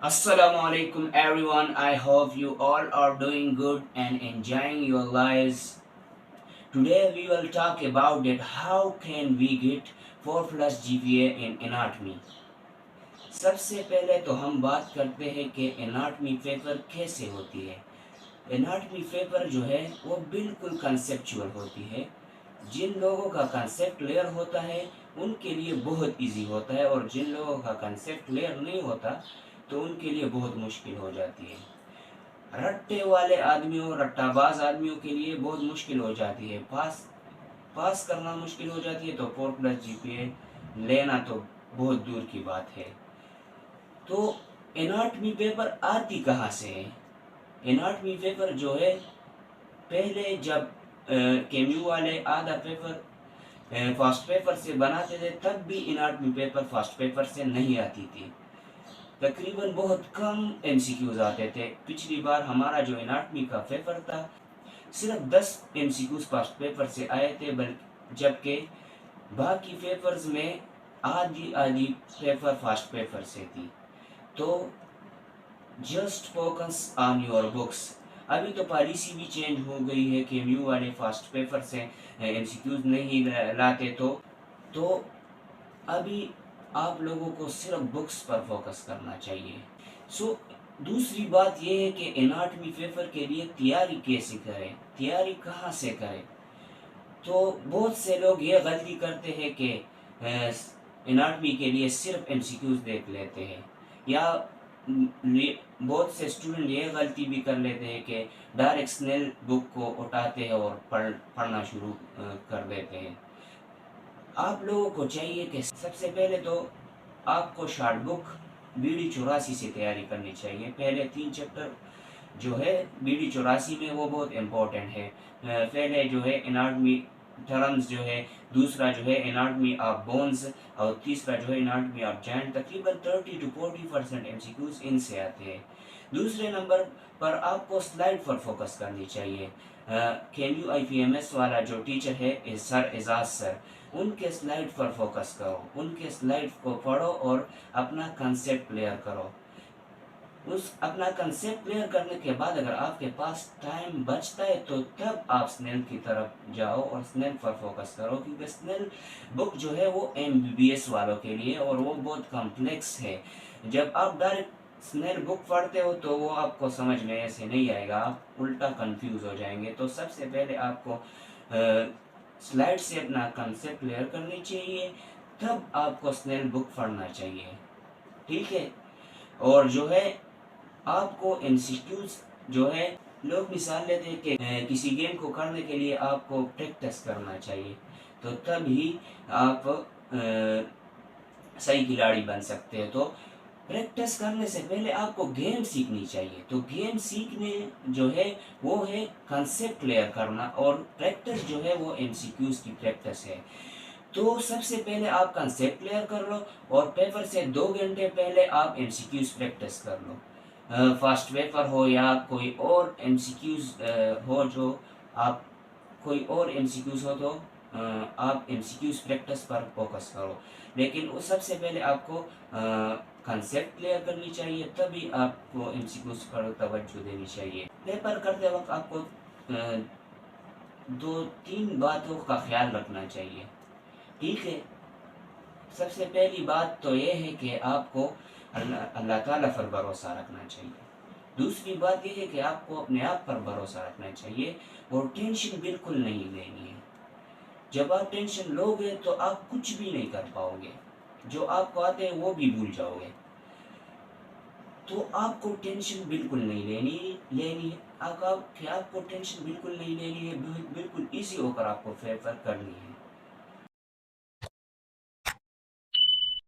Assalamu alaikum everyone. I hope you all are doing good and enjoying your lives. Today we will talk about that how can we get 4 plus GPA in anatomy. सबसे पहले तो हम बात करते हैं कि anatomy paper कैसे होती है। एनाटमी पेपर जो है वो बिल्कुल कंसेप्चुअल होती है। जिन लोगों का कंसेप्ट क्लियर होता है उनके लिए बहुत इजी होता है, और जिन लोगों का कंसेप्ट क्लियर नहीं होता तो उनके लिए बहुत मुश्किल हो जाती है। रट्टे वाले आदमियों, रट्टाबाज आदमियों के लिए बहुत मुश्किल हो जाती है। पास करना मुश्किल हो जाती है तो 4+ GPA लेना तो बहुत दूर की बात है। तो एनाटमी पेपर आती कहाँ से है? एनाटमी पेपर जो है पहले जब केम्यू वाले आधा पेपर फास्ट पेपर से बनाते थे तब भी एनाटमी पेपर फास्ट पेपर से नहीं आती थी। तकरीबन बहुत कम एमसीक्यूज आते थे। पिछली बार हमारा जो एनाटमी का पेपर था सिर्फ 10 एमसीक्यूज फास्ट पेपर से आए थे, जबकि बाकी पेपर्स में आधी आधी पेपर फास्ट पेपर से थी। तो just focus on your books. अभी तो पॉलिसी भी चेंज हो गई है कि म्यू वाले फास्ट पेपर से एमसीक्यूज नहीं लाते। तो अभी आप लोगों को सिर्फ बुक्स पर फोकस करना चाहिए। दूसरी बात यह है कि एनाटमी पेपर के लिए तैयारी कैसे करें, तैयारी कहाँ से करें। तो बहुत से लोग ये गलती करते हैं कि एनाटमी के लिए सिर्फ एमसीक्यूज देख लेते हैं, या बहुत से स्टूडेंट ये गलती भी कर लेते हैं कि डायरेक्ट स्नेल बुक को उठाते हैं और पढ़ना शुरू कर देते हैं। आप लोगों को चाहिए कि सबसे पहले तो आपको शॉर्ट बुक BD84 से तैयारी करनी चाहिए। पहले 3 चैप्टर जो है BD84 में वो बहुत इम्पोर्टेंट है। पहले जो है एनाटमी टर्म्स जो है, दूसरा जो है एनाटमी ऑफ बोन्स, और तीसरा जो है एनाटमी ऑफ जॉइंट। तकरीबन 30 to 40% एमसीक्यूज इनसे आते हैं। दूसरे नंबर पर आपको स्लाइड पर फोकस करनी चाहिए। KNU IPMS वाला जो टीचर है सर एजाज सर, उनके स्लाइड पर फोकस करो, उनके स्लाइड को पढ़ो और अपना कंसेप्ट क्लियर करो। अपना कंसेप्ट क्लियर करने के बाद अगर आपके पास टाइम बचता है तो तब आप स्नेल की तरफ जाओ और स्नेल पर फोकस करो, क्योंकि स्नेल बुक जो है वो MBBS वालों के लिए और वो बहुत कॉम्प्लेक्स है। जब आप डायरेक्ट स्नेल बुक पढ़ते हो तो वो आपको समझ में ऐसे नहीं आएगा, आप उल्टा कंफ्यूज हो जाएंगे। तो सबसे पहले आपको स्लाइड से अपना कंसेप्ट क्लियर करनी चाहिए, तब आपको स्नेल बुक पढ़ना चाहिए, ठीक है। और जो है आपको एमसीक्यूज जो है, लोग मिसाल लेते हैं कि किसी गेम को करने के लिए आपको प्रैक्टिस करना चाहिए, तो तभी आप सही खिलाड़ी बन सकते हैं। तो प्रैक्टिस करने से पहले आपको गेम सीखनी चाहिए। तो गेम सीखने जो है वो है कंसेप्ट क्लियर करना, और प्रैक्टिस जो है वो एमसीक्यूज की प्रैक्टिस है। तो सबसे पहले आप कंसेप्ट क्लियर कर लो और पेपर से 2 घंटे पहले आप एमसीक्यूज प्रैक्टिस कर लो। फास्ट पेपर हो या कोई और एमसीक्यूज हो, जो आप कोई और एमसीक्यूज हो तो आप एमसीक्यूज प्रैक्टिस पर फोकस करो। लेकिन उस सबसे पहले आपको कंसेप्ट क्लियर करनी चाहिए, तभी आपको एमसीक्यूज पर तवज्जो देनी चाहिए। पेपर करते वक्त आपको 2-3 बातों का ख्याल रखना चाहिए, ठीक है। सबसे पहली बात तो ये है कि आपको अल्लाह ताला पर भरोसा रखना चाहिए। दूसरी बात यह है कि आपको अपने आप पर भरोसा रखना चाहिए और टेंशन बिल्कुल नहीं लेनी है। जब आप टेंशन लोगे तो आप कुछ भी नहीं कर पाओगे, जो आपको आते हैं वो भी भूल जाओगे। तो आपको टेंशन बिल्कुल नहीं लेनी है। आपको टेंशन बिल्कुल नहीं लेनी है, बिल्कुल इजी होकर आपको पेपर करनी है।